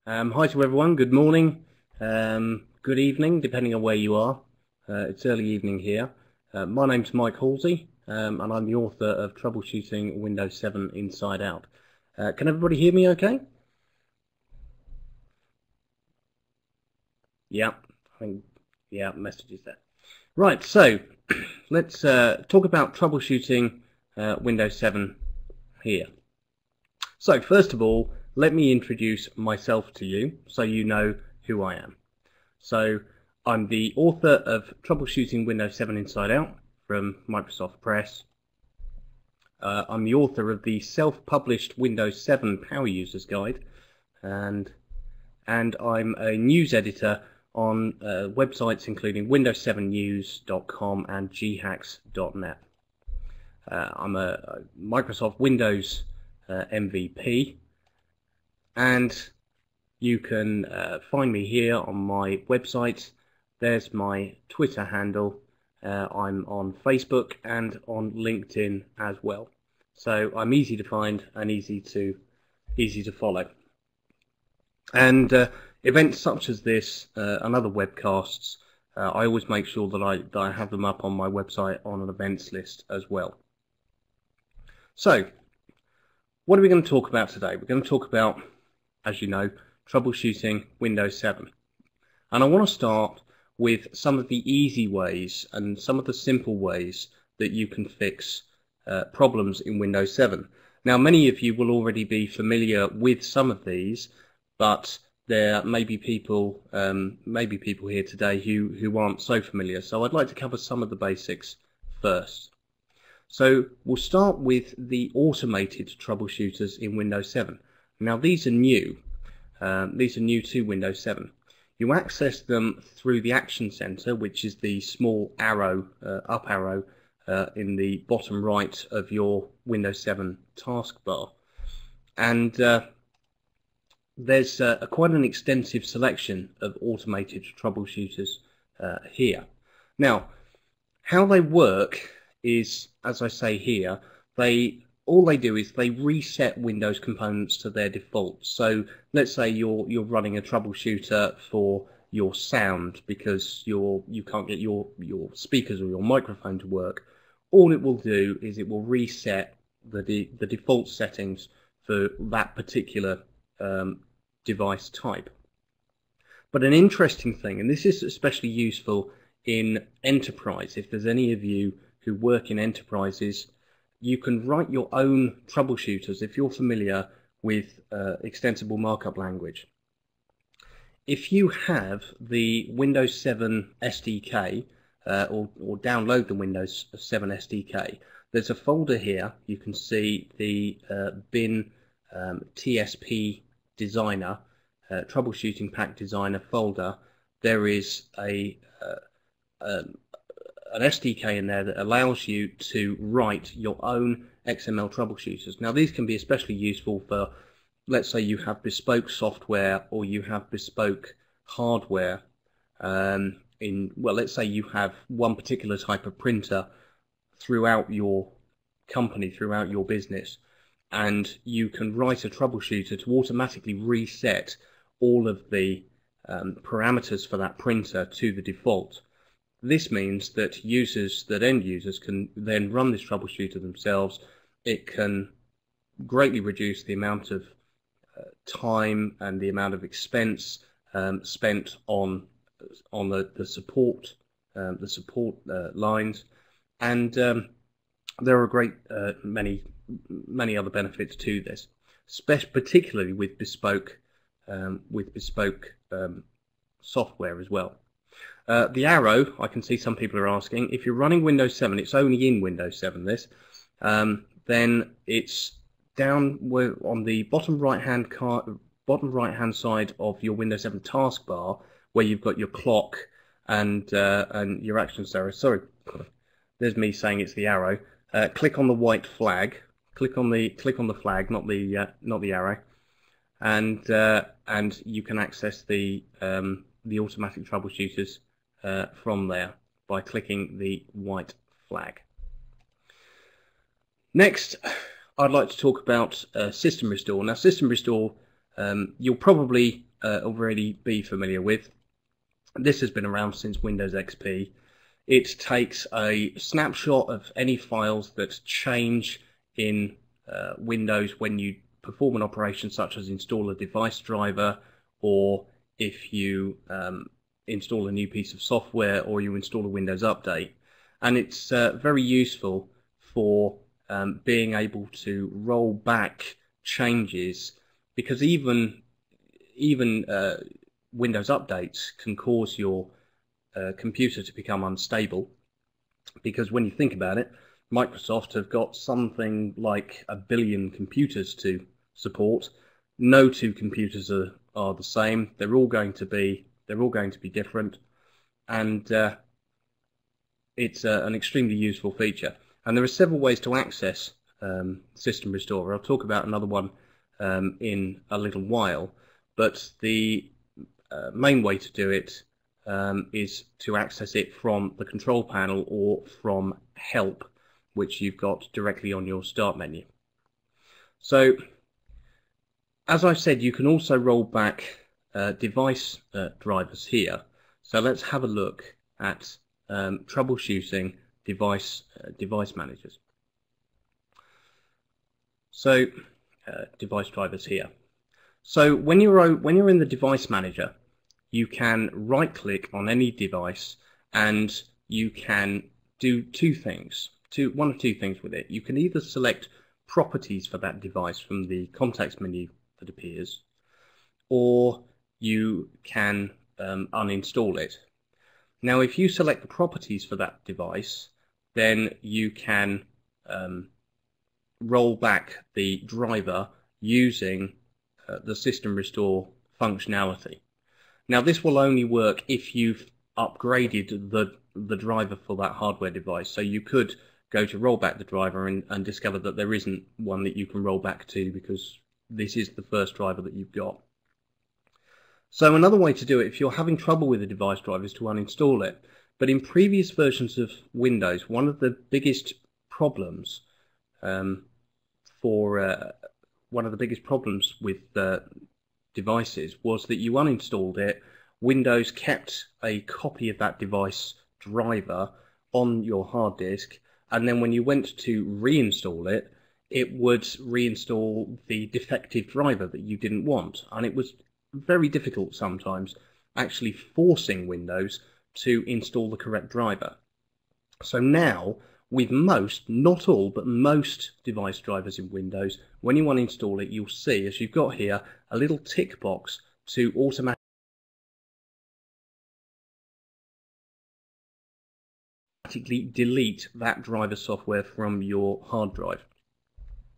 Hi to everyone, good morning, good evening, depending on where you are. It's early evening here. My name's Mike Halsey, and I'm the author of Troubleshooting Windows 7 Inside Out. Can everybody hear me okay? Yeah, messages there. Right, so let's talk about troubleshooting Windows 7 here. So first of all, let me introduce myself to you so you know who I am. So I'm the author of Troubleshooting Windows 7 Inside Out from Microsoft Press. I'm the author of the self-published Windows 7 Power Users Guide, and I'm a news editor on websites including windows7news.com and ghacks.net. I'm a Microsoft Windows MVP, and you can find me here on my website. There's my Twitter handle. I'm on Facebook and on LinkedIn as well. So I'm easy to find and easy to follow. And events such as this and other webcasts, I always make sure that I have them up on my website on an events list as well. So, what are we going to talk about today? We're going to talk about, as you know, troubleshooting Windows 7. And I want to start with some of the easy ways and some of the simple ways that you can fix problems in Windows 7. Now, many of you will already be familiar with some of these, but there may be people here today who aren't so familiar. So I'd like to cover some of the basics first. So we'll start with the automated troubleshooters in Windows 7. Now these are new. These are new to Windows 7. You access them through the Action Center, which is the small arrow, up arrow, in the bottom right of your Windows 7 taskbar. And there's quite an extensive selection of automated troubleshooters here. Now, how they work is, as I say here, all they do is they reset Windows components to their default. So let's say you're running a troubleshooter for your sound because you can't get your speakers or your microphone to work. All it will do is it will reset the default settings for that particular device type. But an interesting thing, and this is especially useful in enterprise, if there's any of you who work in enterprises, you can write your own troubleshooters if you're familiar with extensible markup language. If you have the Windows 7 SDK or download the Windows 7 SDK, there's a folder here. You can see the bin TSP Designer, Troubleshooting Pack Designer folder. There is an SDK in there that allows you to write your own XML troubleshooters. Now these can be especially useful for, let's say you have bespoke software or you have bespoke hardware let's say you have one particular type of printer throughout your company, throughout your business, and you can write a troubleshooter to automatically reset all of the parameters for that printer to the default. This means that end users can then run this troubleshooter themselves. It can greatly reduce the amount of time and the amount of expense spent on the support lines, and there are a great many other benefits to this, particularly with bespoke software as well. The arrow, I can see some people are asking, if you're running Windows 7, it's only in Windows 7 this, then it's down on the bottom right hand side of your Windows 7 taskbar, where you've got your clock and your actions arrow. Sorry, there's me saying it's the arrow. Click on the white flag. Click on the flag, not the arrow, and you can access the automatic troubleshooters from there by clicking the white flag. Next, I'd like to talk about System Restore. Now, System Restore, you'll probably already be familiar with, this has been around since Windows XP. It takes a snapshot of any files that change in Windows when you perform an operation such as install a device driver, or if you install a new piece of software, or you install a Windows update. And it's very useful for being able to roll back changes, because even Windows updates can cause your computer to become unstable, because when you think about it, Microsoft have got something like 1 billion computers to support. No two computers are the same. They're all going to be different, and it's an extremely useful feature. And there are several ways to access System Restore. I'll talk about another one in a little while, but the main way to do it is to access it from the control panel or from Help, which you've got directly on your Start menu. So, as I said, you can also roll back device drivers here. So let's have a look at troubleshooting device managers. So, device drivers here. So when you're in the device manager, you can right-click on any device, and you can do one of two things with it. You can either select properties for that device from the context menu that appears, or you can uninstall it. Now, if you select the properties for that device, then you can roll back the driver using the System Restore functionality. Now, this will only work if you've upgraded the driver for that hardware device. So you could go to roll back the driver and discover that there isn't one that you can roll back to, because this is the first driver that you've got. So another way to do it, if you're having trouble with the device driver, is to uninstall it. But in previous versions of Windows, one of the biggest problems with devices was that you uninstalled it, Windows kept a copy of that device driver on your hard disk, and then when you went to reinstall it, it would reinstall the defective driver that you didn't want. And it was very difficult sometimes actually forcing Windows to install the correct driver. So now, with most, not all, but most device drivers in Windows, when you want to install it, you'll see, as you've got here, a little tick box to automatically delete that driver software from your hard drive.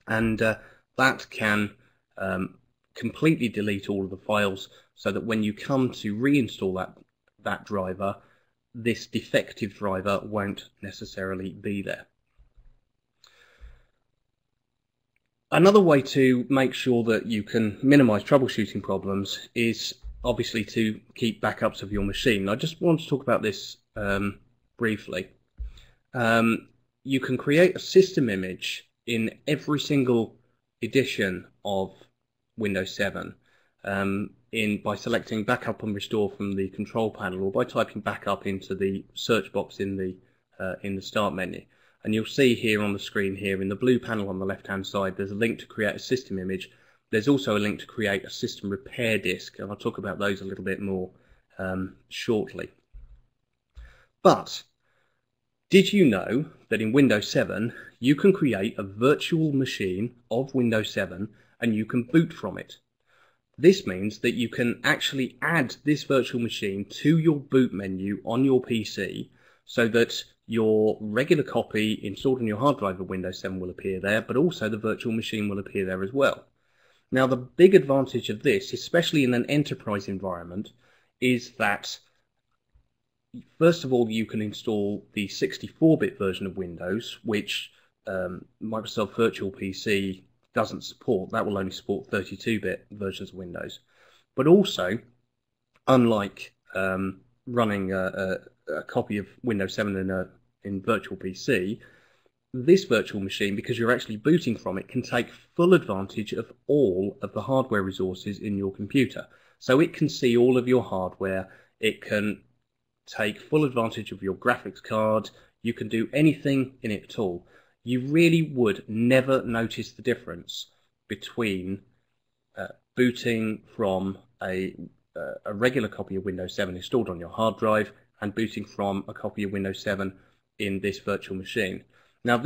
And that can completely delete all of the files, so that when you come to reinstall that driver, this defective driver won't necessarily be there. Another way to make sure that you can minimize troubleshooting problems is obviously to keep backups of your machine. I just want to talk about this briefly. You can create a system image in every single edition of Windows 7 by selecting Backup and Restore from the control panel, or by typing backup into the search box in the Start menu. And you'll see here on the screen here in the blue panel on the left hand side, there's a link to create a system image. There's also a link to create a system repair disk, and I'll talk about those a little bit more shortly. But did you know that in Windows 7 you can create a virtual machine of Windows 7 and you can boot from it? This means that you can actually add this virtual machine to your boot menu on your PC, so that your regular copy installed on your hard drive of Windows 7 will appear there, but also the virtual machine will appear there as well. Now, the big advantage of this, especially in an enterprise environment, is that first of all, you can install the 64-bit version of Windows, which Microsoft Virtual PC doesn't support. That will only support 32-bit versions of Windows. But also, unlike running a copy of Windows 7 in Virtual PC, this virtual machine, because you're actually booting from it, can take full advantage of all of the hardware resources in your computer. So it can see all of your hardware, it can take full advantage of your graphics card, you can do anything in it at all. You really would never notice the difference between booting from a regular copy of Windows 7 installed on your hard drive and booting from a copy of Windows 7 in this virtual machine. Now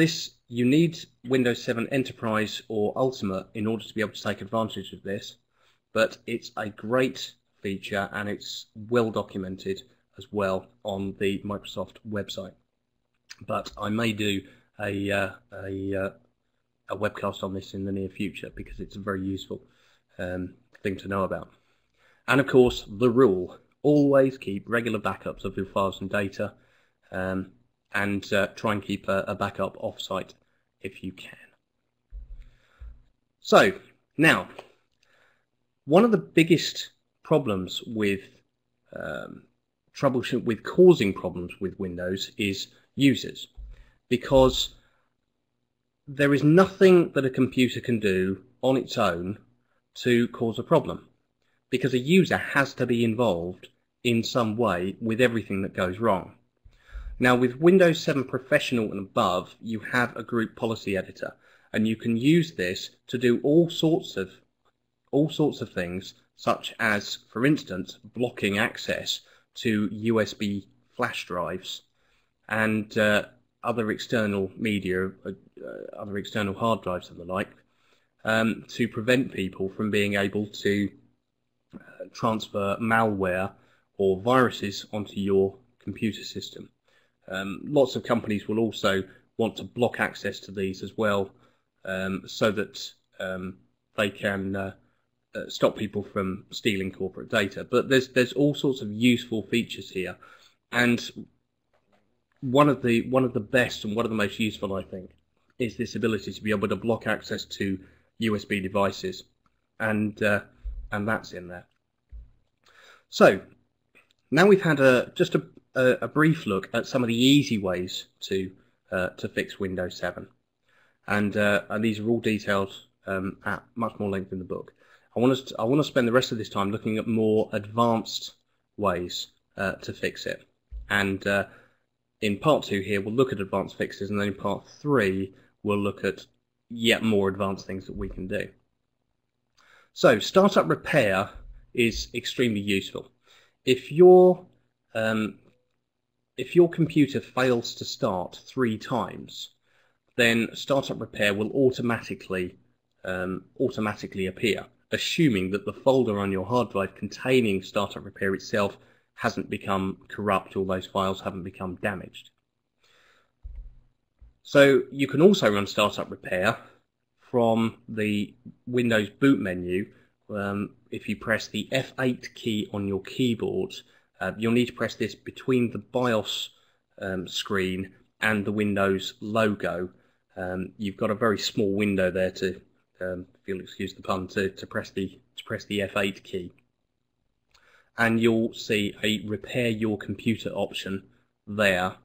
you need Windows 7 Enterprise or Ultimate in order to be able to take advantage of this, but it's a great feature and it's well documented as well on the Microsoft website. But I may do a webcast on this in the near future because it's a very useful thing to know about. And of course, the rule: always keep regular backups of your files and data, and try and keep a backup off-site if you can. So now, one of the biggest problems with causing problems with Windows is users, because there is nothing that a computer can do on its own to cause a problem, because a user has to be involved in some way with everything that goes wrong. Now, with Windows 7 Professional and above, you have a group policy editor, and you can use this to do all sorts of things, such as, for instance, blocking access to USB flash drives and other external media, other external hard drives and the like, to prevent people from being able to transfer malware or viruses onto your computer system. Lots of companies will also want to block access to these as well, so that they can stop people from stealing corporate data. But there's all sorts of useful features here, and one of the best and one of the most useful, I think, is this ability to be able to block access to USB devices, and that's in there. So now we've had just a brief look at some of the easy ways to fix Windows 7, and these are all detailed at much more length in the book. I want to spend the rest of this time looking at more advanced ways to fix it, and in part 2 here we'll look at advanced fixes, and then in part 3 we'll look at yet more advanced things that we can do. So startup repair is extremely useful. If your computer fails to start 3 times, then startup repair will automatically appear, assuming that the folder on your hard drive containing startup repair itself hasn't become corrupt, or those files haven't become damaged. So you can also run startup repair from the Windows boot menu. If you press the F8 key on your keyboard, you'll need to press this between the BIOS screen and the Windows logo. You've got a very small window there to, if you'll excuse the pun, to press the F8 key, and you'll see a repair your computer option there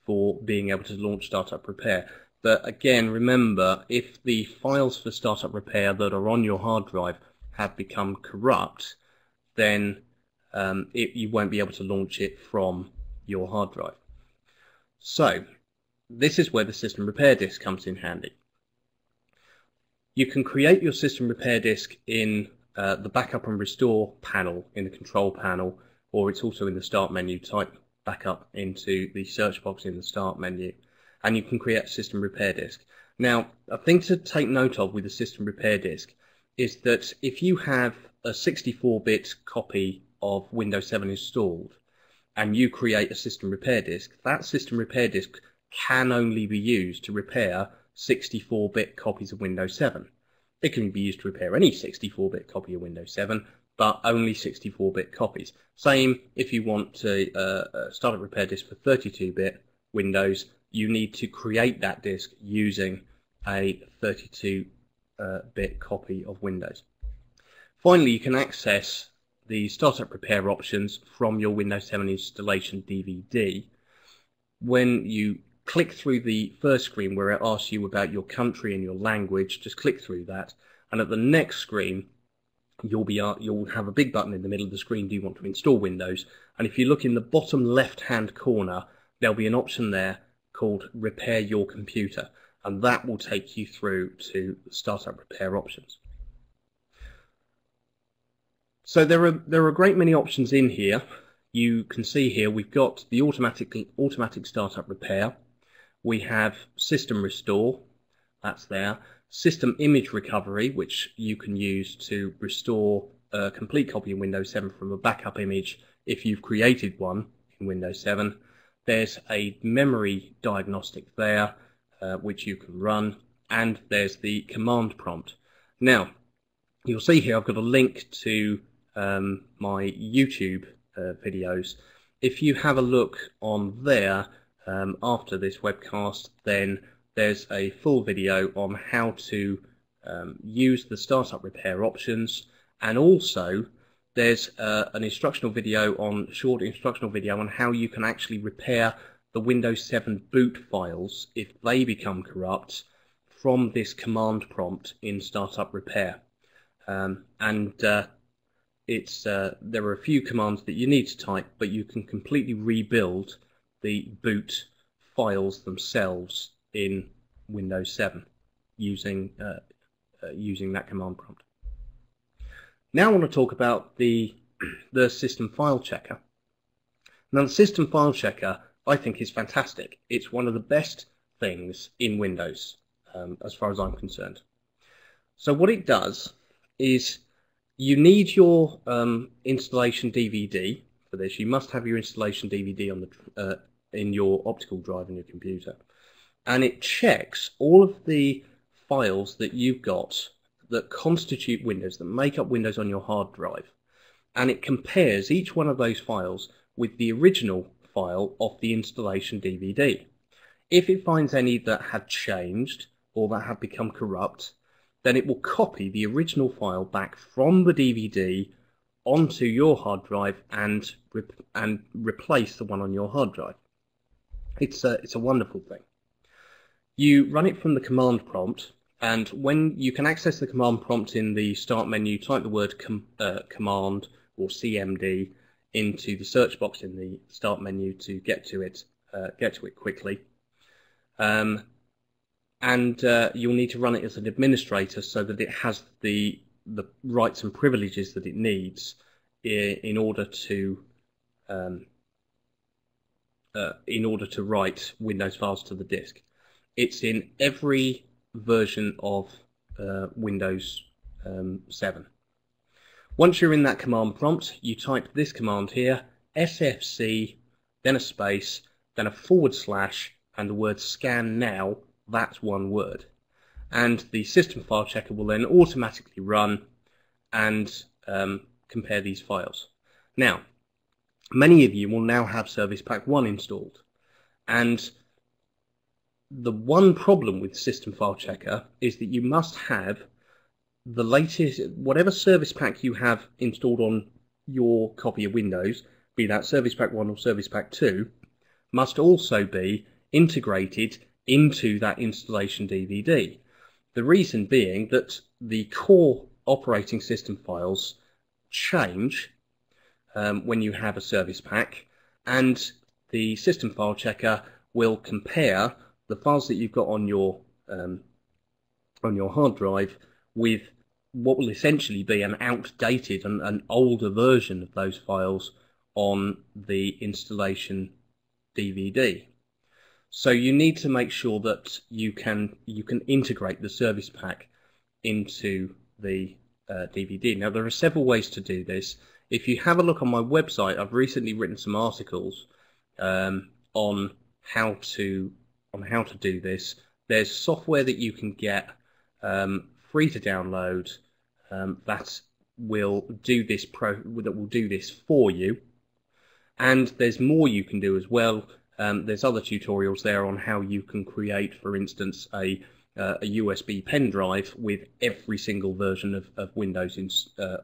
for being able to launch startup repair. But again, remember, if the files for startup repair that are on your hard drive have become corrupt, then you won't be able to launch it from your hard drive. So this is where the system repair disk comes in handy. You can create your system repair disk in the backup and restore panel in the control panel, or it's also in the start menu. Type backup into the search box in the start menu, and you can create a system repair disk. Now, a thing to take note of with the system repair disk is that if you have a 64-bit copy of Windows 7 installed and you create a system repair disk, that system repair disk can only be used to repair 64-bit copies of Windows 7. It can be used to repair any 64-bit copy of Windows 7, but only 64-bit copies. Same if you want to start a repair disk for 32-bit Windows, you need to create that disk using a 32-bit copy of Windows. Finally, you can access the startup repair options from your Windows 7 installation DVD. When you click through the first screen where it asks you about your country and your language. Just click through that, and at the next screen you'll have a big button in the middle of the screen. Do you want to install Windows? And if you look in the bottom left hand corner, there'll be an option there called Repair Your Computer, and that will take you through to startup repair options. So there are a great many options in here. You can see here we've got the automatic startup repair. We have system restore, that's there. System image recovery, which you can use to restore a complete copy of Windows 7 from a backup image if you've created one in Windows 7. There's a memory diagnostic there, which you can run, and there's the command prompt. Now, you'll see here I've got a link to my YouTube videos. If you have a look on there after this webcast, then there's a full video on how to use the startup repair options, and also there's an instructional video short instructional video on how you can actually repair the Windows 7 boot files if they become corrupt from this command prompt in startup repair. There are a few commands that you need to type, but you can completely rebuild the boot files themselves in Windows 7 using that command prompt. Now I want to talk about the system file checker. Now the system file checker I think is fantastic. It's one of the best things in Windows as far as I'm concerned. So what it does is you need your installation DVD for this. You must have your installation DVD on the in your optical drive in your computer, and it checks all of the files that you've got that constitute Windows, that make up Windows on your hard drive, and it compares each one of those files with the original file of the installation DVD. If it finds any that had changed or that had become corrupt, then it will copy the original file back from the DVD onto your hard drive and replace the one on your hard drive. It's a wonderful thing. You run it from the command prompt, and when you can access the command prompt in the start menu, type the word command or CMD into the search box in the start menu to get to it quickly. You'll need to run it as an administrator so that it has the rights and privileges that it needs in order to write Windows files to the disk. It's in every version of Windows 7. Once you're in that command prompt, you type this command here, sfc, then a space, then a /, and the word scan now. That's one word. And the system file checker will then automatically run and compare these files. Now, many of you will now have Service Pack 1 installed, and the one problem with System File Checker is that you must have the latest, whatever Service Pack you have installed on your copy of Windows, be that Service Pack 1 or Service Pack 2, must also be integrated into that installation DVD. The reason being that the core operating system files change when you have a service pack, and the system file checker will compare the files that you've got on your hard drive with what will essentially be an outdated and an older version of those files on the installation DVD. So you need to make sure that you can integrate the service pack into the DVD. Now there are several ways to do this. If you have a look on my website, I've recently written some articles on how to do this. There's software that you can get free to download that will do this for you, and there's more you can do as well. There's other tutorials there on how you can create, for instance, a USB pen drive with every single version of Windows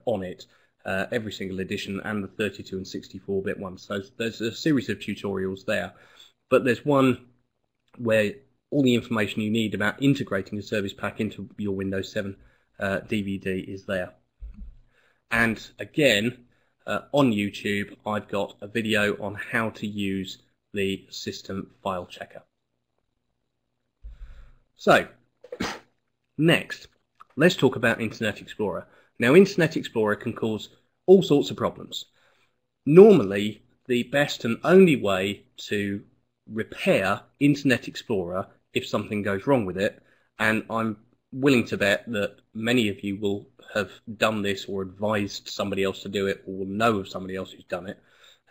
on it, every single edition, and the 32 and 64-bit ones. So there's a series of tutorials there. But there's one where all the information you need about integrating a service pack into your Windows 7 DVD is there. And again, on YouTube, I've got a video on how to use the system file checker. So, next, let's talk about Internet Explorer. Now, Internet Explorer can cause all sorts of problems. Normally, the best and only way to repair Internet Explorer if something goes wrong with it, and I'm willing to bet that many of you will have done this or advised somebody else to do it, or will know of somebody else who's done it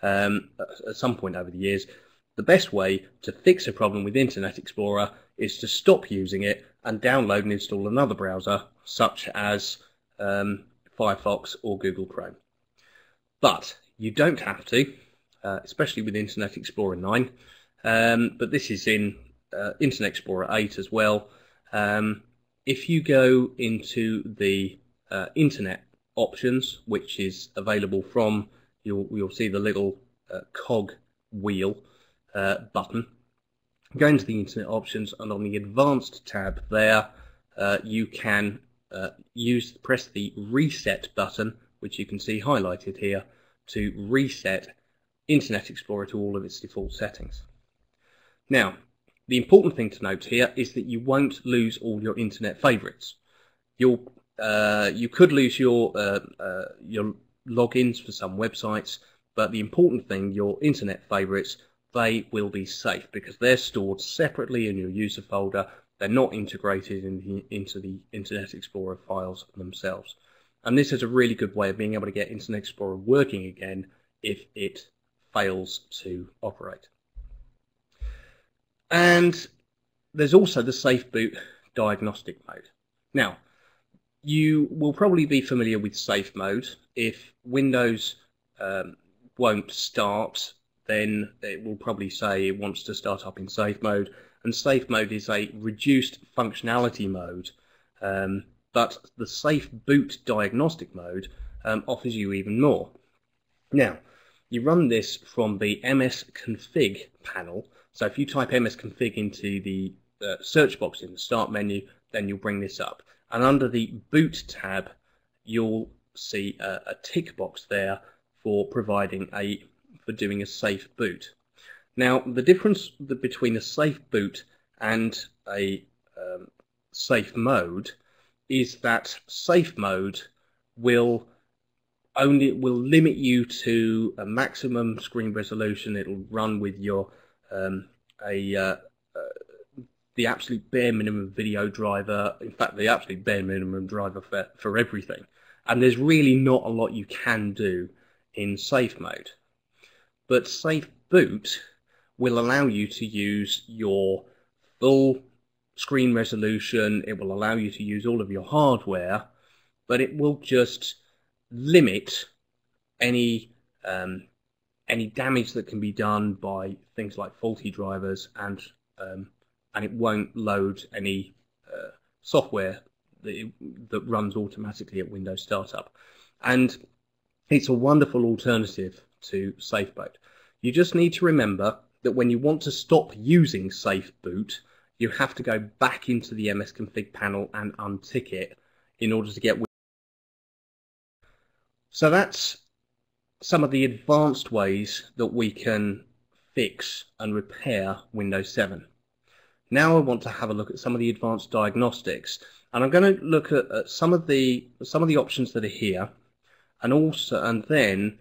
at some point over the years. The best way to fix a problem with Internet Explorer is to stop using it and download and install another browser, such as Firefox or Google Chrome. But you don't have to, especially with Internet Explorer 9, but this is in Internet Explorer 8 as well. If you go into the Internet options, which is available from, you'll see the little cog wheel button. Go into the Internet options, and on the Advanced tab there, you can press the Reset button, which you can see highlighted here, to reset Internet Explorer to all of its default settings. Now, the important thing to note here is that you won't lose all your internet favorites. You could lose your logins for some websites, but the important thing, your internet favorites, they will be safe because they're stored separately in your user folder. They're not integrated into the Internet Explorer files themselves. And this is a really good way of being able to get Internet Explorer working again if it fails to operate. And there's also the Safe Boot diagnostic mode. Now, you will probably be familiar with safe mode. If Windows won't start, then it will probably say it wants to start up in safe mode. And safe mode is a reduced functionality mode, but the Safe Boot diagnostic mode offers you even more. Now, you run this from the msconfig panel. So if you type msconfig into the search box in the start menu, then you'll bring this up. And under the boot tab, you'll see a tick box there for doing a safe boot. Now, the difference between a safe boot and a safe mode is that safe mode will limit you to a maximum screen resolution. It'll run with your the absolute bare minimum video driver. In fact, the absolute bare minimum driver for everything. And there's really not a lot you can do in safe mode. But Safe Boot will allow you to use your full screen resolution. It will allow you to use all of your hardware, but it will just limit any damage that can be done by things like faulty drivers, and it won't load any software that runs automatically at Windows startup. And it's a wonderful alternative to Safe Boot. You just need to remember that when you want to stop using Safe Boot, you have to go back into the msconfig panel and untick it in order to get. So that's some of the advanced ways that we can fix and repair Windows 7. Now I want to have a look at some of the advanced diagnostics, and I'm going to look at some of the options that are here, and then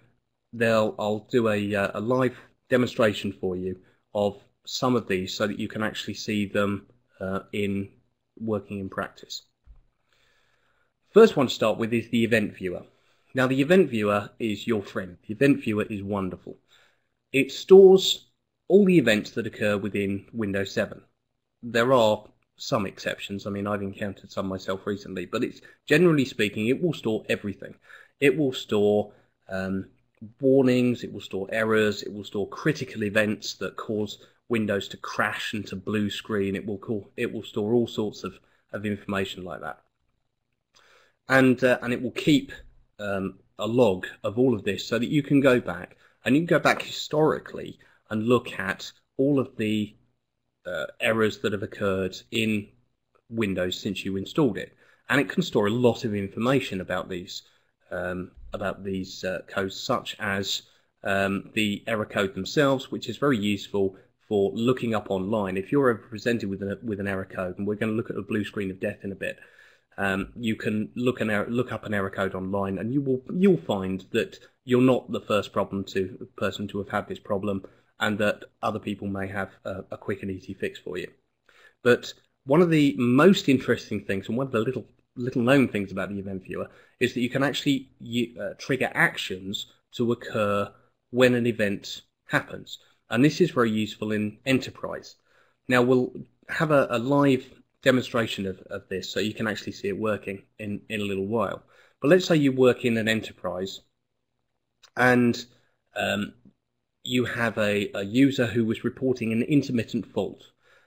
I'll do a live demonstration for you of some of these so that you can actually see them working in practice. First one to start with is the event viewer. Now, the event viewer is your friend. The event viewer is wonderful. It stores all the events that occur within Windows 7. There are some exceptions. I mean, I've encountered some myself recently, but it's generally speaking, it will store everything. It will store warnings, it will store errors, it will store critical events that cause Windows to crash and to blue screen. It will store all sorts of information like that, and it will keep a log of all of this so that you can go back historically and look at all of the errors that have occurred in Windows since you installed it, and it can store a lot of information about these codes, such as the error code themselves, which is very useful for looking up online. If you're ever presented with an error code, and we're going to look at the blue screen of death in a bit, you can look up an error code online, and you'll find that you're not the first person to have had this problem, and that other people may have a quick and easy fix for you. But one of the most interesting things, and one of the little known things about the event viewer, is that you can actually trigger actions to occur when an event happens, and this is very useful in enterprise. Now we'll have a live demonstration of this, so you can actually see it working in a little while. But let's say you work in an enterprise, and you have a user who was reporting an intermittent fault.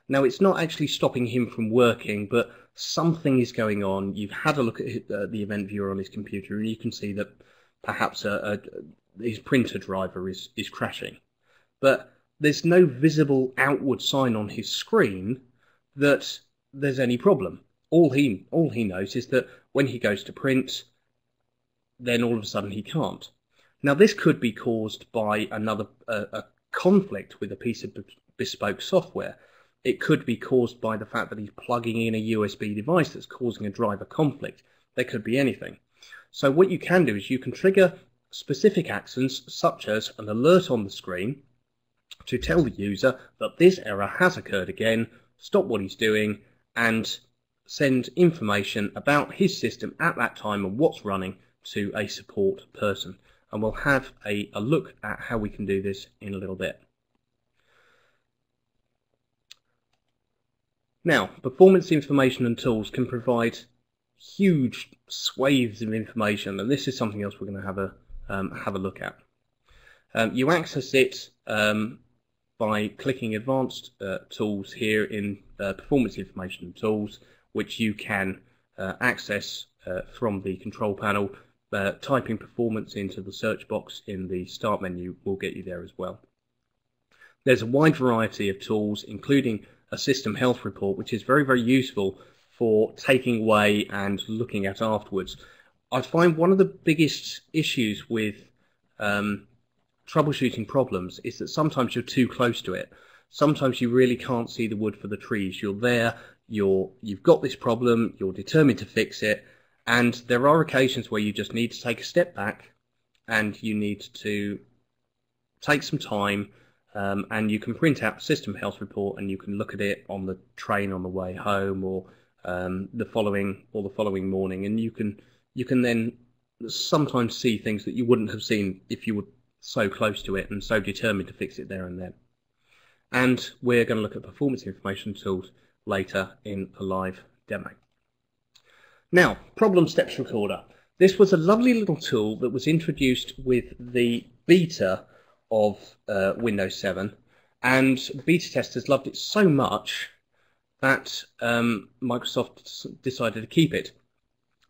Now it's not actually stopping him from working, but something is going on. You've had a look at the event viewer on his computer, and you can see that perhaps his printer driver is crashing. But there's no visible outward sign on his screen that there's any problem. All he knows is that when he goes to print, then all of a sudden he can't. Now this could be caused by a conflict with a piece of bespoke software. It could be caused by the fact that he's plugging in a USB device that's causing a driver conflict. There could be anything. So what you can do is you can trigger specific actions, such as an alert on the screen to tell the user that this error has occurred again, stop what he's doing, and send information about his system at that time and what's running to a support person. And we'll have a look at how we can do this in a little bit. Now, performance information and tools can provide huge swathes of information, and this is something else we're going to have a look at. You access it by clicking Advanced Tools here in Performance Information and Tools, which you can access from the control panel. Typing performance into the search box in the Start menu will get you there as well. There's a wide variety of tools, including a system health report, which is very, very useful for taking away and looking at afterwards. I find one of the biggest issues with troubleshooting problems is that sometimes you're too close to it. Sometimes you really can't see the wood for the trees. You're there, you've got this problem, you're determined to fix it, and there are occasions where you just need to take a step back and you need to take some time, and you can print out a system health report and you can look at it on the train on the way home, or the following morning, and you can then sometimes see things that you wouldn't have seen if you were so close to it and so determined to fix it there and then. And we're going to look at performance information tools later in a live demo. Now, Problem Steps Recorder. This was a lovely little tool that was introduced with the beta of Windows 7, and beta testers loved it so much that Microsoft decided to keep it.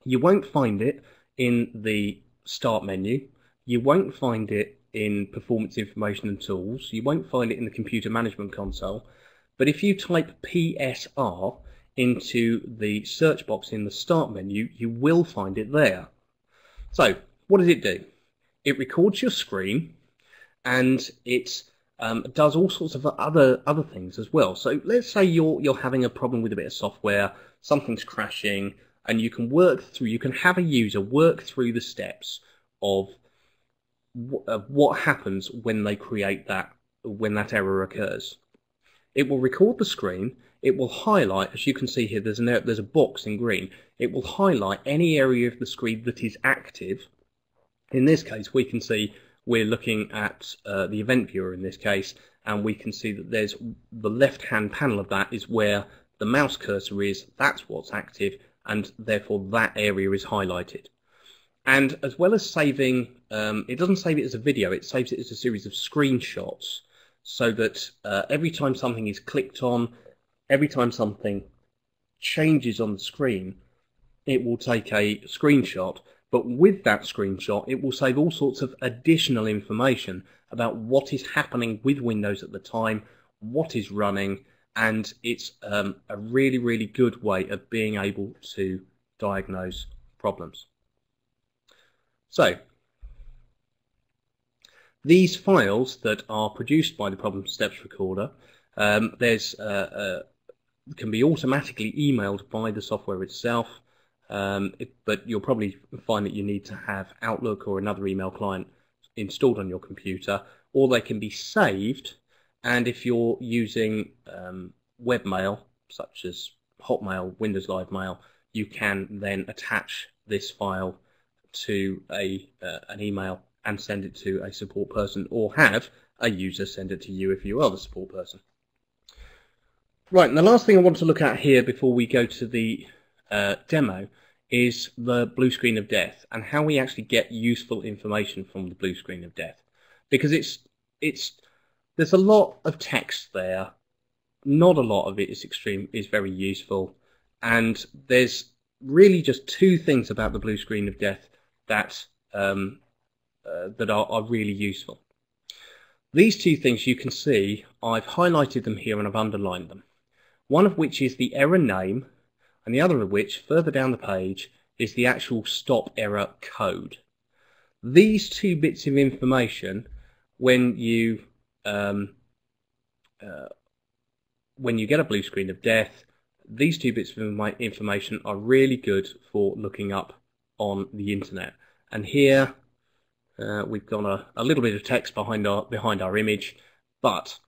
You won't find it in the Start menu, you won't find it in Performance Information and Tools, you won't find it in the Computer Management Console, but if you type PSR into the search box in the Start menu, you will find it there. So, what does it do? It records your screen, and it does all sorts of other things as well. So let's say you're having a problem with a bit of software, something's crashing, and you can have a user work through the steps of what happens when they create when that error occurs. It will record the screen. It will highlight, as you can see here, there's a box in green. It will highlight any area of the screen that is active. In this case, we can see we're looking at the event viewer in this case, and we can see that there's the left-hand panel of that is where the mouse cursor is. That's what's active, and therefore that area is highlighted. And as well as saving, it doesn't save it as a video, it saves it as a series of screenshots, so that every time something is clicked on, every time something changes on the screen, it will take a screenshot. But with that screenshot, it will save all sorts of additional information about what is happening with Windows at the time, what is running, and it's a really good way of being able to diagnose problems. So these files that are produced by the Problem Steps Recorder, can be automatically emailed by the software itself, but you'll probably find that you need to have Outlook or another email client installed on your computer, or they can be saved, and if you're using webmail such as Hotmail, Windows Live Mail, you can then attach this file to an email and send it to a support person, or have a user send it to you if you are the support person. Right, and the last thing I want to look at here before we go to the demo is the blue screen of death, and how we actually get useful information from the blue screen of death. Because there's a lot of text there, not a lot of it is very useful, and there's really just two things about the blue screen of death that are really useful. These two things, you can see I've highlighted them here and I've underlined them. One of which is the error name, and the other of which, further down the page, is the actual stop error code. These two bits of information, when you get a blue screen of death, these two bits of information are really good for looking up on the internet. And here we've got a little bit of text behind our image, but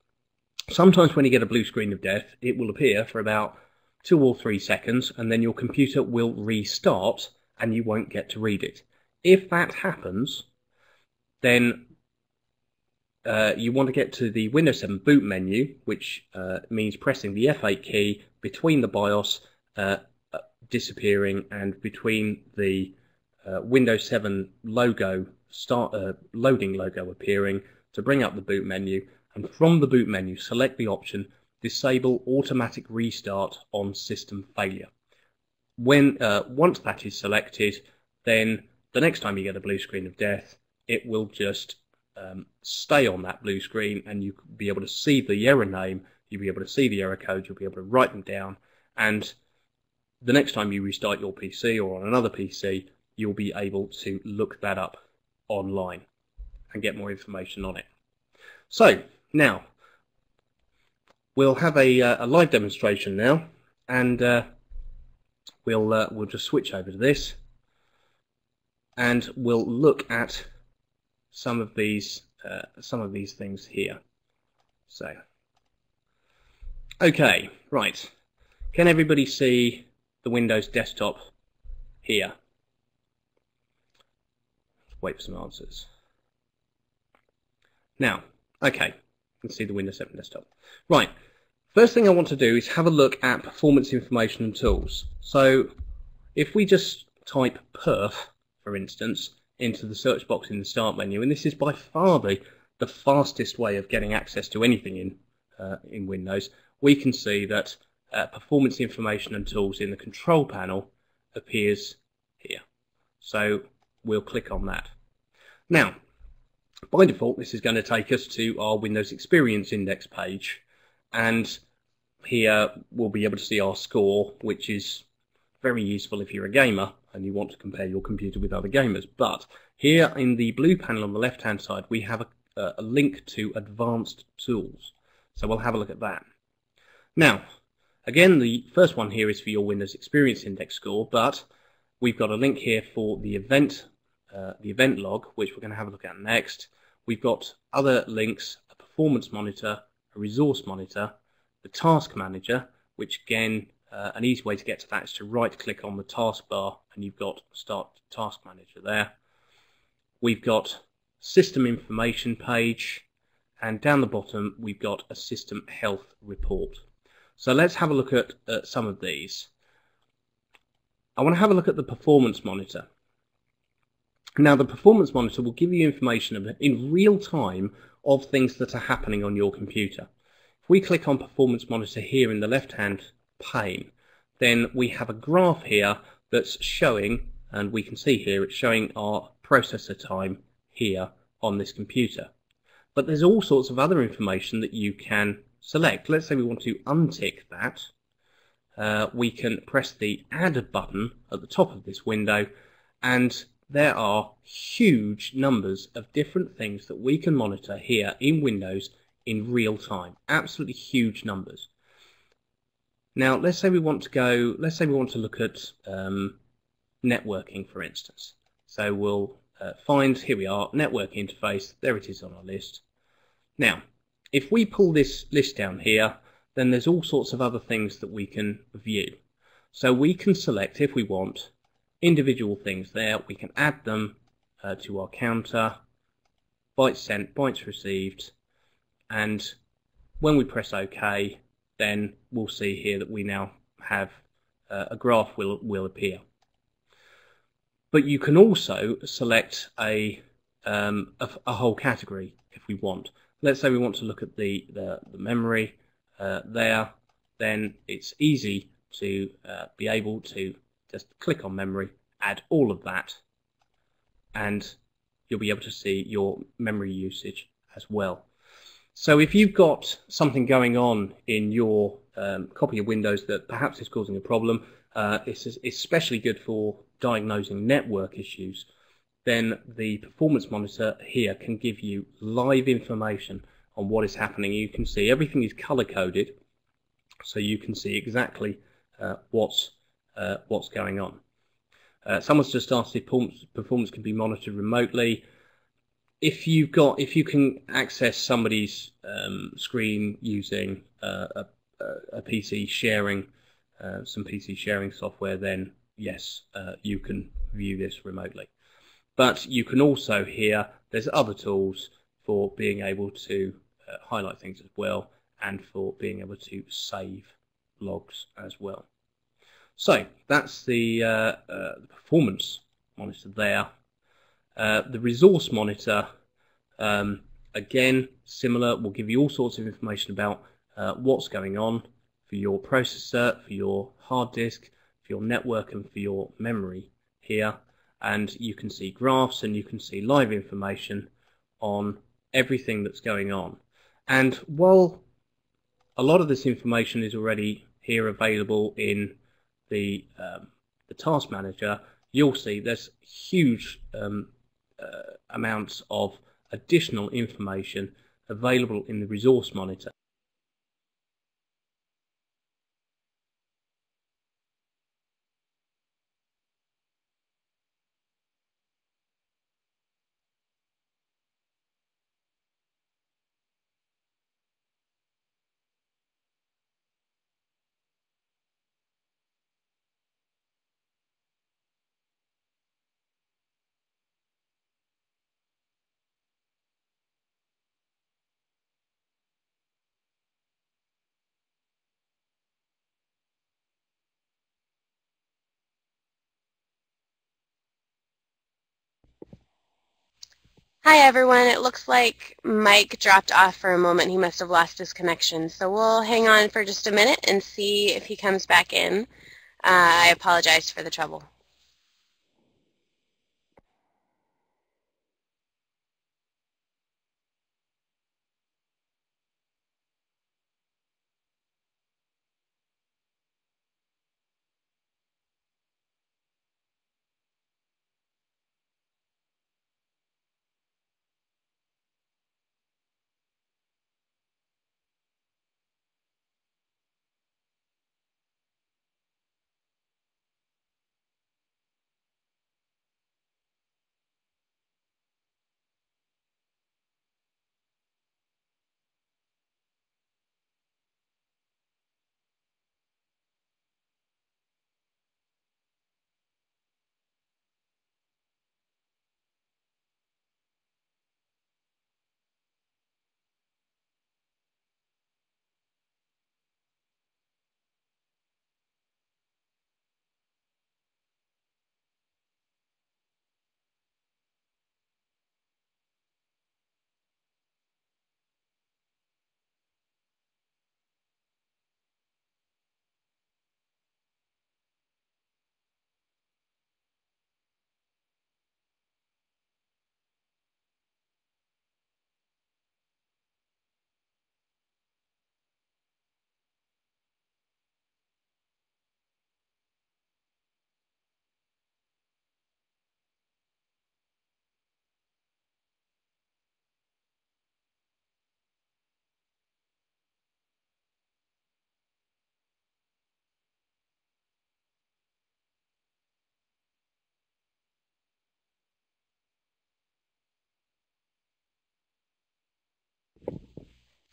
sometimes when you get a blue screen of death, it will appear for about 2 or 3 seconds, and then your computer will restart and you won't get to read it. If that happens, then you want to get to the Windows 7 boot menu, which means pressing the F8 key between the BIOS disappearing and between the Windows 7 logo loading logo appearing to bring up the boot menu, and from the boot menu select the option Disable Automatic Restart on System Failure. Once that is selected, then the next time you get a blue screen of death, it will just stay on that blue screen, and you'll be able to see the error name, you'll be able to see the error code, you'll be able to write them down, and the next time you restart your PC or on another PC, you'll be able to look that up online and get more information on it. So now we'll have a live demonstration now, and we'll just switch over to this, and we'll look at some of these things here. So, okay, right. Can everybody see the Windows desktop here? Let's wait for some answers. Now, okay, you can see the Windows 7 desktop. Right. First thing I want to do is have a look at performance information and tools. So if we just type perf, for instance, into the search box in the start menu, and this is by far the fastest way of getting access to anything in Windows, we can see that performance information and tools in the control panel appears here. So we'll click on that. Now, by default, this is going to take us to our Windows Experience Index page, and here we'll be able to see our score, which is very useful if you're a gamer and you want to compare your computer with other gamers. But here in the blue panel on the left hand side, we have a link to advanced tools, so we'll have a look at that. Now again, the first one here is for your Windows Experience Index score, but we've got a link here for the event log, which we're going to have a look at next. We've got other links: a performance monitor, a resource monitor, the task manager, which again, an easy way to get to that is to right click on the taskbar and you've got Start Task Manager there. We've got System Information page, and down the bottom we've got a System Health report. So let's have a look at some of these. I want to have a look at the Performance Monitor. Now the Performance Monitor will give you information in real time of things that are happening on your computer. If we click on Performance Monitor here in the left hand pane, then we have a graph here that's showing, and we can see here it's showing our processor time here on this computer. But there's all sorts of other information that you can select, let's say we want to untick that, we can press the Add button at the top of this window, and there are huge numbers of different things that we can monitor here in Windows in real time. Absolutely huge numbers. Now, let's say we want to look at networking, for instance. So we'll find, here we are, network interface. There it is on our list. Now, if we pull this list down here, then there's all sorts of other things that we can view. So we can select, if we want, individual things there. We can add them to our counter, bytes sent, bytes received, and when we press OK, then we'll see here that we now have a graph will appear. But you can also select a whole category if we want. Let's say we want to look at the memory there, then it's easy to be able to just click on memory, add all of that, and you'll be able to see your memory usage as well. So if you've got something going on in your copy of Windows that perhaps is causing a problem, it's especially good for diagnosing network issues, then the performance monitor here can give you live information on what is happening. You can see everything is color coded, so you can see exactly what's going on. Someone's just asked if performance can be monitored remotely. If you can access somebody's screen using a PC sharing, some PC sharing software, then yes, you can view this remotely. But you can also here, there's other tools for being able to highlight things as well, and for being able to save logs as well. So that's the performance monitor there. The resource monitor, again, similar, will give you all sorts of information about what's going on for your processor, for your hard disk, for your network, and for your memory here. And you can see graphs and you can see live information on everything that's going on. And while a lot of this information is already here available in the task manager, you'll see there's huge amounts of additional information available in the resource monitor. Hi everyone, it looks like Mike dropped off for a moment. He must have lost his connection. So we'll hang on for just a minute and see if he comes back in. I apologize for the trouble.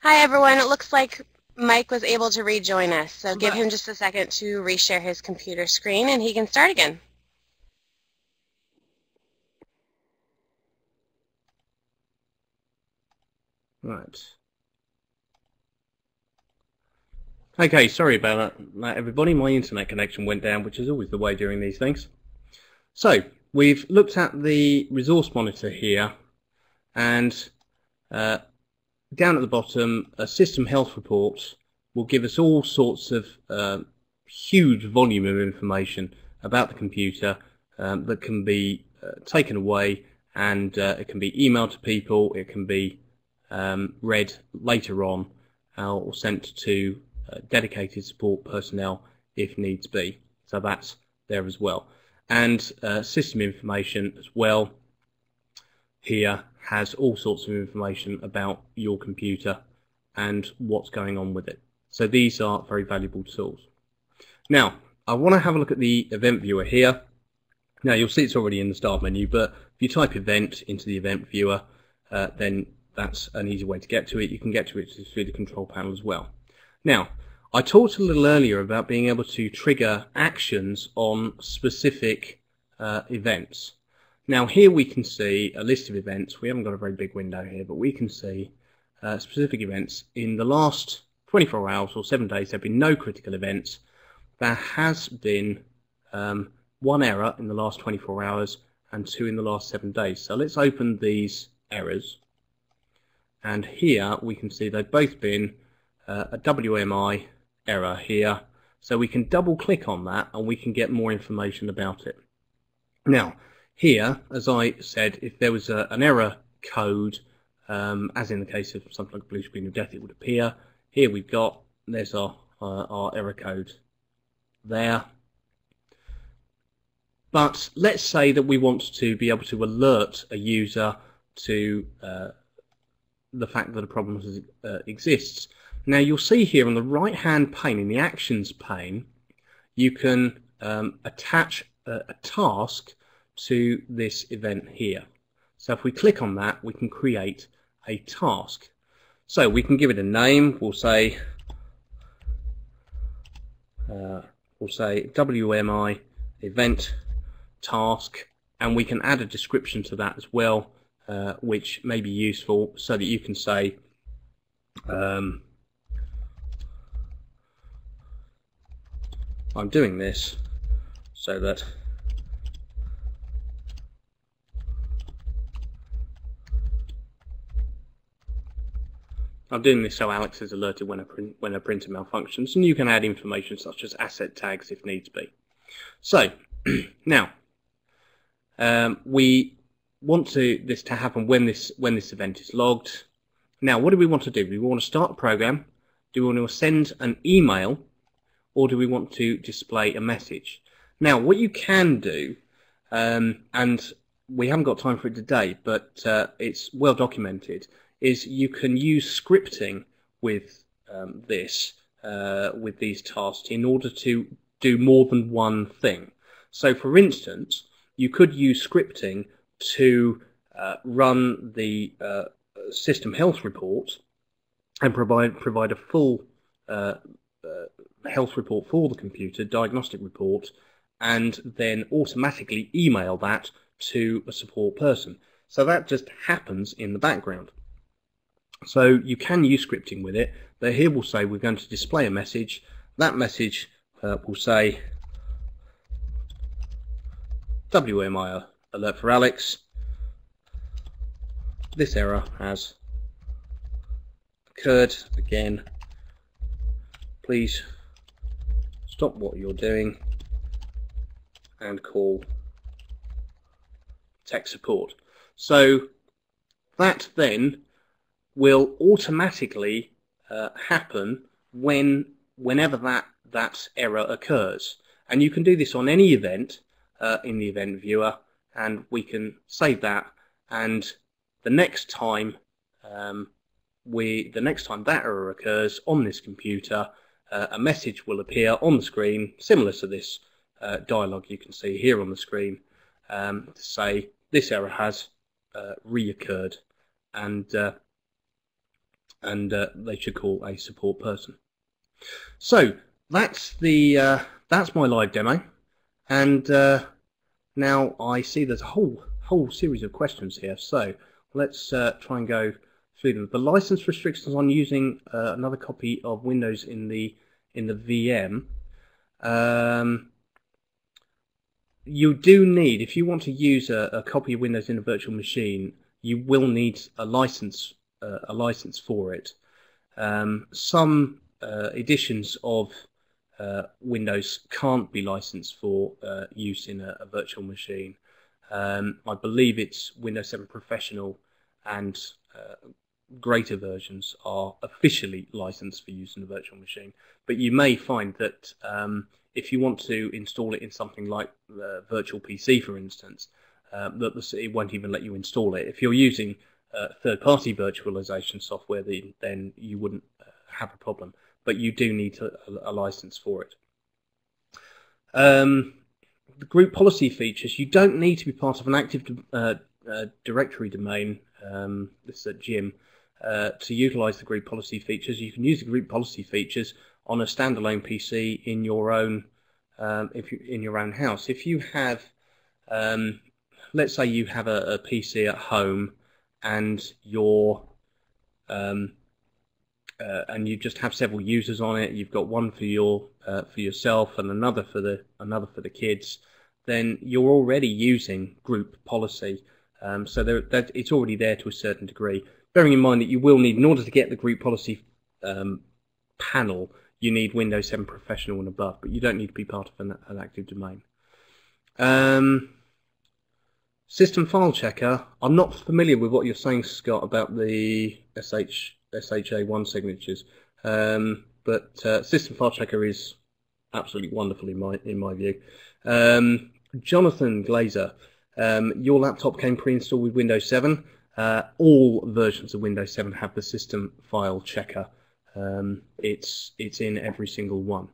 Hi everyone, it looks like Mike was able to rejoin us, so give him just a second to reshare his computer screen and he can start again. Right. Okay, sorry about that everybody. My internet connection went down, which is always the way during these things. So, we've looked at the resource monitor here, and down at the bottom, a system health report will give us all sorts of huge volume of information about the computer that can be taken away, and it can be emailed to people, it can be read later on or sent to dedicated support personnel if needs be. So that's there as well. And system information as well here has all sorts of information about your computer and what's going on with it. So these are very valuable tools. Now, I want to have a look at the event viewer here. Now, you'll see it's already in the start menu, but if you type event into the event viewer, then that's an easy way to get to it. You can get to it through the control panel as well. Now, I talked a little earlier about being able to trigger actions on specific events. Now here we can see a list of events. We haven't got a very big window here, but we can see specific events. In the last 24 hours or 7 days, there have been no critical events. There has been one error in the last 24 hours and 2 in the last 7 days. So let's open these errors. And here we can see they've both been a WMI error here. So we can double click on that and we can get more information about it. Now, here, as I said, if there was an error code, as in the case of something like blue screen of death, it would appear. Here we've got, there's our error code there. But let's say that we want to be able to alert a user to the fact that a problem exists. Now you'll see here on the right hand pane, in the actions pane, you can attach a task to this event here. So if we click on that, we can create a task. So we can give it a name. We'll say WMI event task, and we can add a description to that as well, which may be useful, so that you can say I'm doing this so that so Alex is alerted when a printer malfunctions, and you can add information such as asset tags if needs be. So now we want this to happen when this event is logged. Now, what do we want to do? Do we want to start a program? Do we want to send an email? Or do we want to display a message? Now, what you can do, and we haven't got time for it today, but it's well documented, is you can use scripting with with these tasks in order to do more than one thing. So, for instance, you could use scripting to run the system health report and provide a full health report for the computer, diagnostic report, and then automatically email that to a support person. So that just happens in the background. So you can use scripting with it. But here we'll say we're going to display a message. That message will say WMI alert for Alex. This error has occurred again. Please stop what you're doing and call tech support. So that then will automatically happen whenever that error occurs. And you can do this on any event in the event viewer, and we can save that, and the next time that error occurs on this computer, a message will appear on the screen, similar to this dialog you can see here on the screen, to say this error has reoccurred, and and they should call a support person. So that's my live demo, and now I see there's a whole series of questions here. So let's try and go through them. The license restrictions on using another copy of Windows in the VM. You do need, if you want to use a copy of Windows in a virtual machine, you will need a license for it. Some editions of Windows can't be licensed for use in a virtual machine. I believe it's Windows 7 Professional and greater versions are officially licensed for use in a virtual machine, but you may find that if you want to install it in something like Virtual PC, for instance, that it won't even let you install it. If you're using third-party virtualization software, then you wouldn't have a problem, but you do need a license for it. The group policy features, you don't need to be part of an active directory domain, this is at Jim, to utilize the group policy features. You can use the group policy features on a standalone PC in your own in your own house. If you have, let's say you have a PC at home and and you just have several users on it. You've got one for yourself and another for the kids. Then you're already using group policy, so it's already there to a certain degree. Bearing in mind that you will need, in order to get the group policy panel, you need Windows 7 Professional and above, but you don't need to be part of an active domain. System file checker. I'm not familiar with what you're saying, Scott, about the SHA-1 signatures, but system file checker is absolutely wonderful in my view. Jonathan Glazer, your laptop came pre-installed with Windows 7. All versions of Windows 7 have the system file checker. It's in every single one.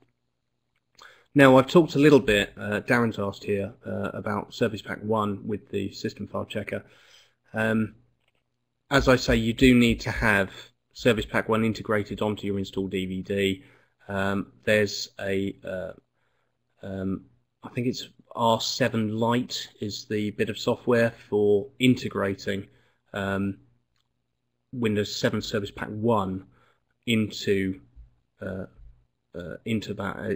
Now, I've talked a little bit, Darren's asked here, about Service Pack 1 with the system file checker. As I say, you do need to have Service Pack 1 integrated onto your installed DVD. There's a, I think it's R7 Lite is the bit of software for integrating Windows 7 Service Pack 1 into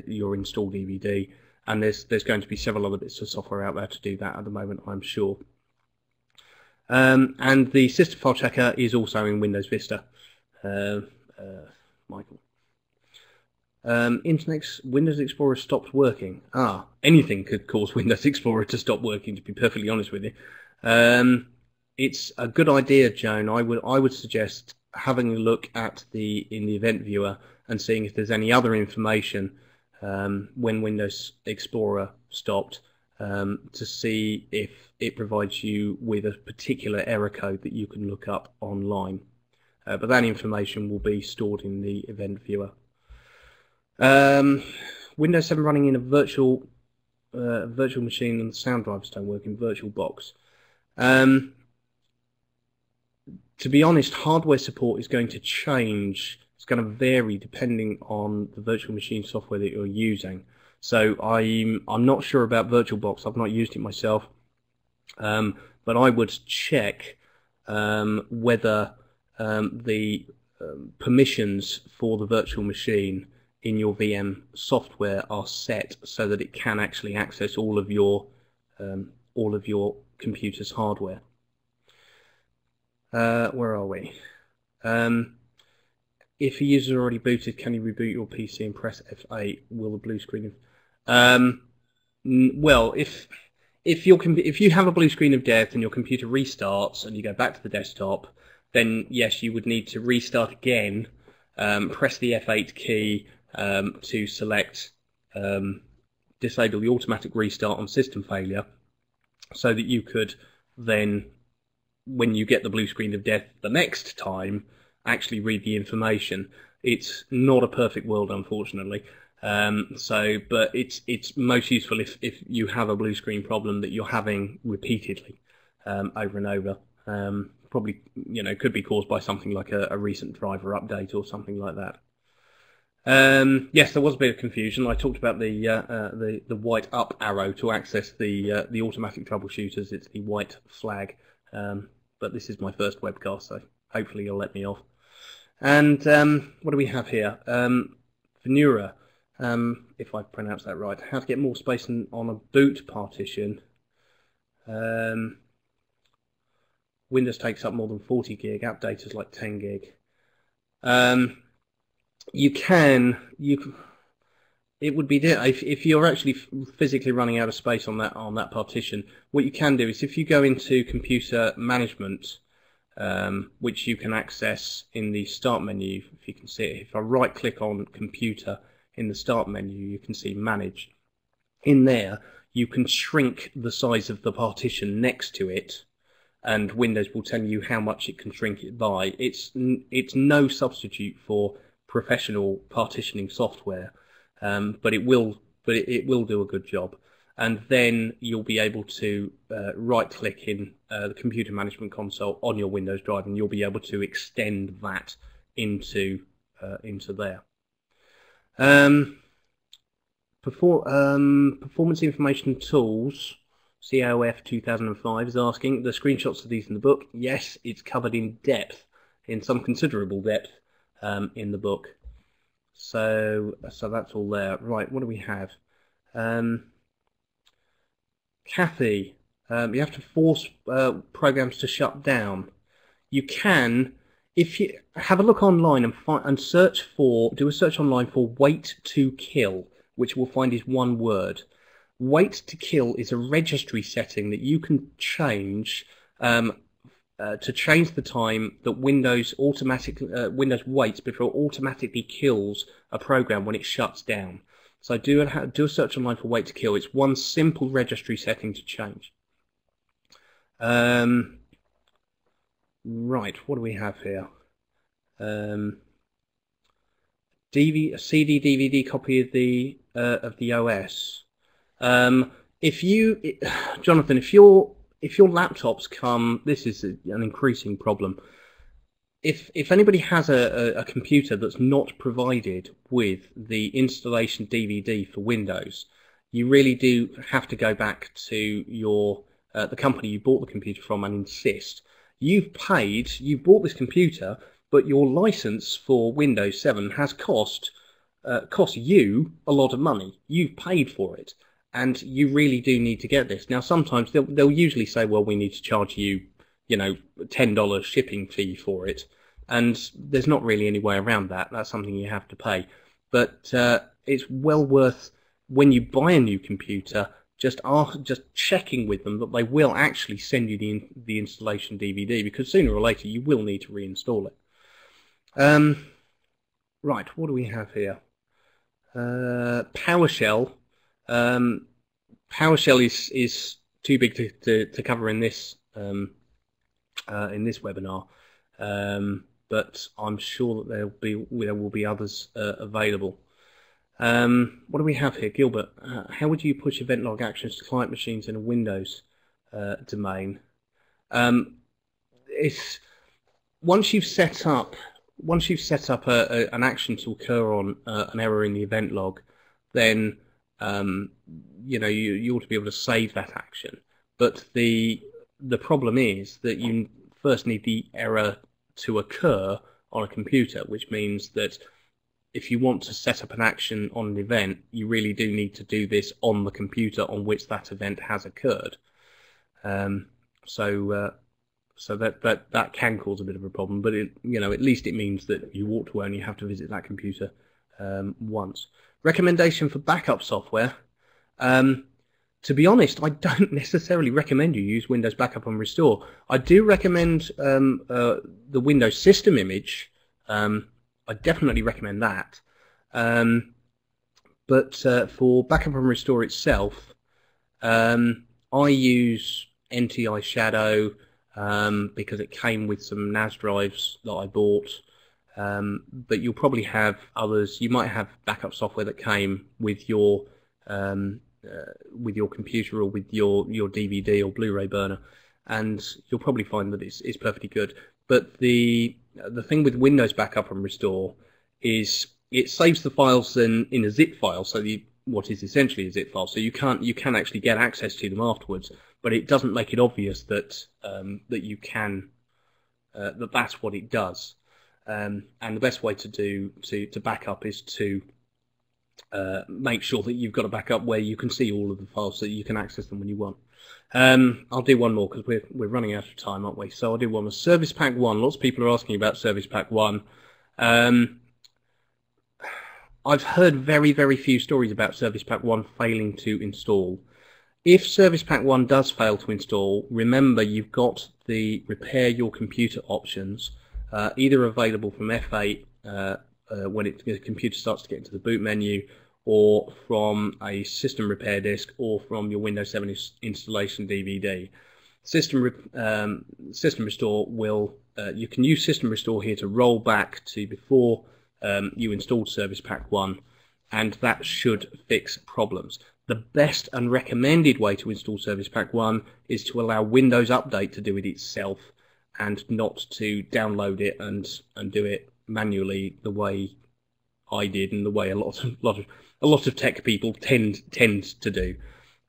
your installed DVD, and there's going to be several other bits of software out there to do that at the moment, I'm sure. And the system file checker is also in Windows Vista. Michael. Windows Explorer stopped working. Anything could cause Windows Explorer to stop working, to be perfectly honest with you. It's a good idea, Joan. I would suggest having a look at in the event viewer and seeing if there's any other information when Windows Explorer stopped, to see if it provides you with a particular error code that you can look up online. But that information will be stored in the event viewer. Windows 7 running in a virtual machine and the sound drivers don't work in VirtualBox. To be honest, hardware support is going to change. It's going to vary depending on the virtual machine software that you're using. So I'm not sure about VirtualBox. I've not used it myself, but I would check whether the permissions for the virtual machine in your VM software are set so that it can actually access all of your computer's hardware. Where are we? If a user is already booted, can you reboot your PC and press F8? Will the blue screen well, if you have a blue screen of death and your computer restarts and you go back to the desktop, then yes, you would need to restart again, press the F8 key to select disable the automatic restart on system failure, so that you could then, when you get the blue screen of death the next time, actually read the information. It's not a perfect world, unfortunately. But it's most useful if you have a blue screen problem that you're having repeatedly, over and over. probably, could be caused by something like a recent driver update or something like that. Yes, there was a bit of confusion. I talked about the white up arrow to access the automatic troubleshooters. It's the white flag, but this is my first webcast, so hopefully you'll let me off. And what do we have here? Venura, if I pronounce that right. How to get more space on a boot partition. Windows takes up more than 40 gig. App data is like 10 gig. It would be if you're actually physically running out of space on that partition. What you can do is if you go into computer management, which you can access in the start menu, if you can see it. If I right click on computer in the start menu, you can see manage. In there you can shrink the size of the partition next to it, and Windows will tell you how much it can shrink it by. It's no substitute for professional partitioning software, but it will do a good job. And then you'll be able to right click in the computer management console on your Windows drive, and you'll be able to extend that into there. Performance information tools, COF 2005 is asking, the screenshots of these in the book. Yes, it's covered in depth, in some considerable depth in the book. So that's all there. Right, what do we have? Kathy, you have to force programs to shut down. You can, if you have a look online and do a search online for wait to kill, which we'll find is one word. Wait to kill is a registry setting that you can change to change the time that Windows waits before it automatically kills a program when it shuts down. So do a search online for wait to kill. It's one simple registry setting to change. Right, what do we have here? CD DVD copy of the OS. Jonathan, if your laptops come, this is an increasing problem. If anybody has a computer that's not provided with the installation DVD for Windows, you really do have to go back to the company you bought the computer from and insist. You've bought this computer, but your license for Windows 7 has cost you a lot of money. You've paid for it, and you really do need to get this. Now, sometimes they'll usually say, well, we need to charge you, $10 shipping fee for it, and there's not really any way around that. That's something you have to pay. But it's well worth, when you buy a new computer, just checking with them that they will actually send you the installation DVD, because sooner or later you will need to reinstall it. Right, what do we have here? PowerShell. PowerShell is too big to cover in this webinar, but I'm sure that there will be others available. What do we have here, Gilbert? How would you push event log actions to client machines in a Windows domain? Once you've set up an action to occur on an error in the event log, then you ought to be able to save that action. But the problem is that you first need the error to occur on a computer, which means that if you want to set up an action on an event, you really do need to do this on the computer on which that event has occurred. So that can cause a bit of a problem, but at least it means that you ought to only have to visit that computer once. Recommendation for backup software. To be honest, I don't necessarily recommend you use Windows Backup and Restore. I do recommend the Windows System Image. I definitely recommend that. But for Backup and Restore itself, I use NTI Shadow because it came with some NAS drives that I bought. But you'll probably have others. You might have backup software that came with your computer or with your DVD or Blu-ray burner. and you'll probably find that it's perfectly good. But the thing with Windows Backup and Restore is it saves the files in a zip file, so what is essentially a zip file. So you can actually get access to them afterwards, but it doesn't make it obvious that you can that's what it does. And the best way to back up is to make sure that you've got a backup where you can see all of the files so that you can access them when you want. I'll do one more because we're running out of time, aren't we? So I'll do one with Service Pack 1. Lots of people are asking about Service Pack 1. I've heard very, very few stories about Service Pack 1 failing to install. If Service Pack 1 does fail to install, remember you've got the Repair Your Computer options, either available from F8 when the computer starts to get into the boot menu, or from a system repair disk, or from your Windows 7 installation DVD. System Restore will, you can use System Restore here to roll back to before you installed Service Pack 1, and that should fix problems. The best and recommended way to install Service Pack 1 is to allow Windows Update to do it itself, and not to download it and do it manually the way I did, and the way a lot of tech people tend to do.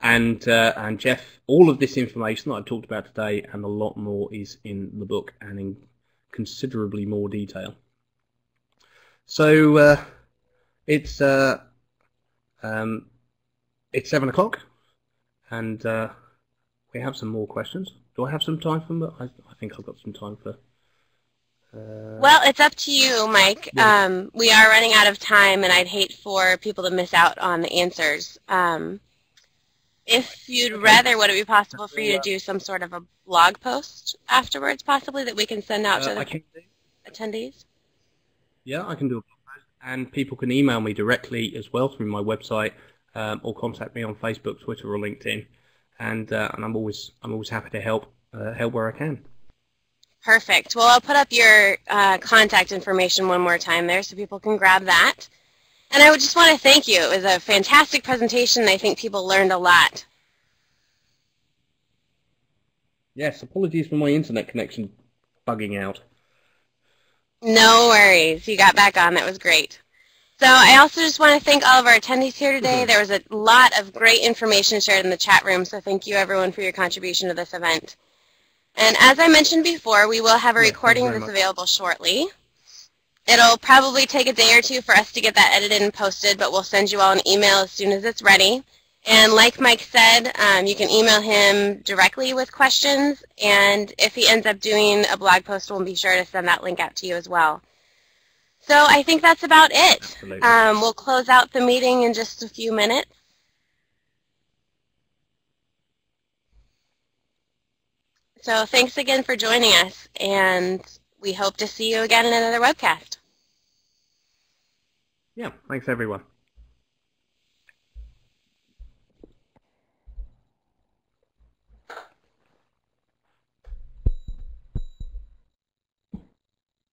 And Jeff, all of this information that I've talked about today and a lot more is in the book, and in considerably more detail. So it's 7 o'clock, and we have some more questions. Do I have some time for them? I think I've got some time for. Well, it's up to you, Mike. Yeah. We are running out of time, and I'd hate for people to miss out on the answers. If you'd rather, would it be possible for you to do some sort of a blog post afterwards, possibly, that we can send out to the attendees? Yeah, I can do a blog post, and people can email me directly as well through my website, or contact me on Facebook, Twitter, or LinkedIn, and I'm always happy to help where I can. Perfect. Well, I'll put up your contact information one more time there so people can grab that. And I would just want to thank you. It was a fantastic presentation, and I think people learned a lot. Yes, apologies for my internet connection bugging out. No worries. You got back on. That was great. So I also just want to thank all of our attendees here today. There was a lot of great information shared in the chat room, so thank you, everyone, for your contribution to this event. And as I mentioned before, we will have a recording of this available shortly. It'll probably take a day or two for us to get that edited and posted, but we'll send you all an email as soon as it's ready. And like Mike said, you can email him directly with questions, and if he ends up doing a blog post, we'll be sure to send that link out to you as well. So I think that's about it. We'll close out the meeting in just a few minutes. So thanks again for joining us, and we hope to see you again in another webcast. Yeah, thanks everyone.